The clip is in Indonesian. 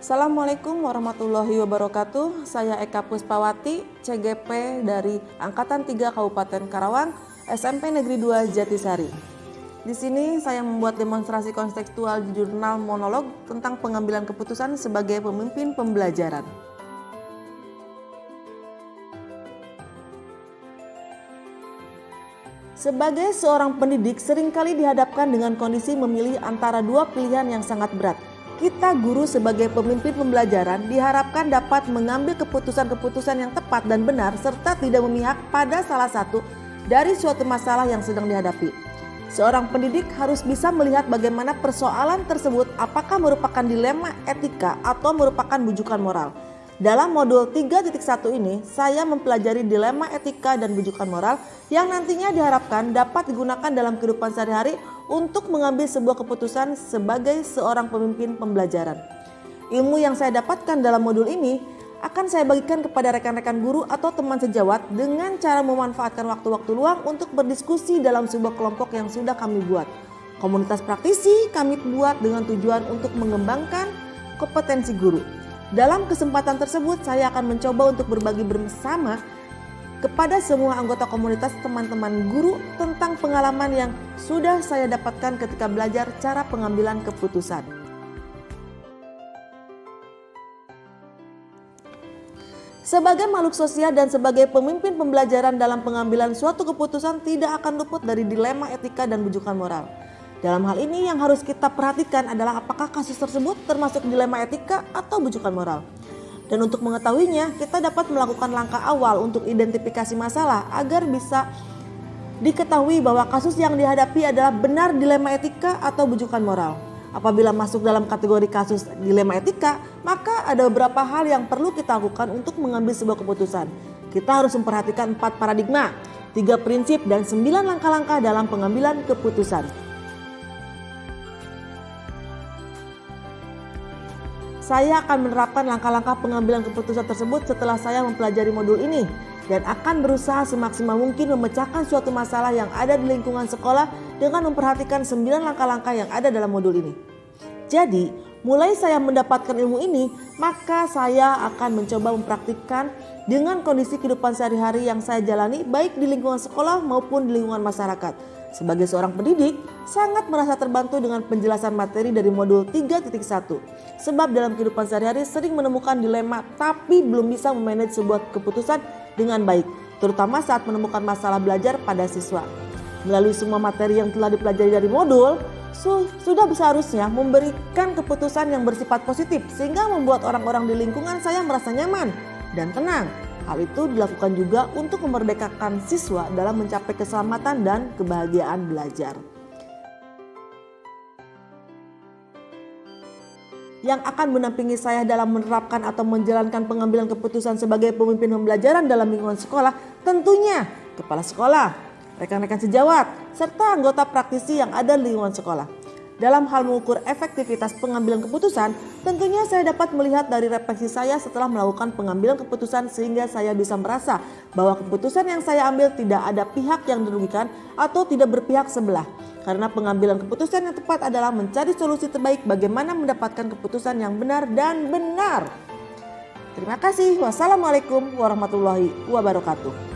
Assalamualaikum warahmatullahi wabarakatuh. Saya Eka Puspawati, CGP dari Angkatan 3 Kabupaten Karawang, SMP Negeri 2 Jatisari. Di sini saya membuat demonstrasi kontekstual di jurnal monolog tentang pengambilan keputusan sebagai pemimpin pembelajaran. Sebagai seorang pendidik, seringkali dihadapkan dengan kondisi memilih antara dua pilihan yang sangat berat. Kita guru sebagai pemimpin pembelajaran diharapkan dapat mengambil keputusan-keputusan yang tepat dan benar serta tidak memihak pada salah satu dari suatu masalah yang sedang dihadapi. Seorang pendidik harus bisa melihat bagaimana persoalan tersebut apakah merupakan dilema etika atau merupakan bujukan moral. Dalam modul 3.1 ini, saya mempelajari dilema etika dan bujukan moral yang nantinya diharapkan dapat digunakan dalam kehidupan sehari-hari untuk mengambil sebuah keputusan sebagai seorang pemimpin pembelajaran. Ilmu yang saya dapatkan dalam modul ini akan saya bagikan kepada rekan-rekan guru atau teman sejawat dengan cara memanfaatkan waktu-waktu luang untuk berdiskusi dalam sebuah kelompok yang sudah kami buat. Komunitas praktisi kami buat dengan tujuan untuk mengembangkan kompetensi guru. Dalam kesempatan tersebut saya akan mencoba untuk berbagi bersama kepada semua anggota komunitas teman-teman guru tentang pengalaman yang sudah saya dapatkan ketika belajar cara pengambilan keputusan. Sebagai makhluk sosial dan sebagai pemimpin pembelajaran dalam pengambilan suatu keputusan tidak akan luput dari dilema etika dan bujukan moral. Dalam hal ini yang harus kita perhatikan adalah apakah kasus tersebut termasuk dilema etika atau bujukan moral. Dan untuk mengetahuinya, kita dapat melakukan langkah awal untuk identifikasi masalah agar bisa diketahui bahwa kasus yang dihadapi adalah benar dilema etika atau bujukan moral. Apabila masuk dalam kategori kasus dilema etika, maka ada beberapa hal yang perlu kita lakukan untuk mengambil sebuah keputusan. Kita harus memperhatikan 4 paradigma, 3 prinsip, dan 9 langkah-langkah dalam pengambilan keputusan. Saya akan menerapkan langkah-langkah pengambilan keputusan tersebut setelah saya mempelajari modul ini dan akan berusaha semaksimal mungkin memecahkan suatu masalah yang ada di lingkungan sekolah dengan memperhatikan 9 langkah-langkah yang ada dalam modul ini. Jadi, mulai saya mendapatkan ilmu ini, maka saya akan mencoba mempraktikkan dengan kondisi kehidupan sehari-hari yang saya jalani baik di lingkungan sekolah maupun di lingkungan masyarakat. Sebagai seorang pendidik, sangat merasa terbantu dengan penjelasan materi dari modul 3.1. Sebab dalam kehidupan sehari-hari sering menemukan dilema tapi belum bisa memanage sebuah keputusan dengan baik, terutama saat menemukan masalah belajar pada siswa. Melalui semua materi yang telah dipelajari dari modul, sudah seharusnya memberikan keputusan yang bersifat positif sehingga membuat orang-orang di lingkungan saya merasa nyaman dan tenang. Hal itu dilakukan juga untuk memerdekakan siswa dalam mencapai keselamatan dan kebahagiaan belajar. Yang akan mendampingi saya dalam menerapkan atau menjalankan pengambilan keputusan sebagai pemimpin pembelajaran dalam lingkungan sekolah tentunya kepala sekolah, rekan-rekan sejawat, serta anggota praktisi yang ada di lingkungan sekolah. Dalam hal mengukur efektivitas pengambilan keputusan, tentunya saya dapat melihat dari refleksi saya setelah melakukan pengambilan keputusan sehingga saya bisa merasa bahwa keputusan yang saya ambil tidak ada pihak yang dirugikan atau tidak berpihak sebelah. Karena pengambilan keputusan yang tepat adalah mencari solusi terbaik bagaimana mendapatkan keputusan yang benar dan benar. Terima kasih. Wassalamualaikum warahmatullahi wabarakatuh.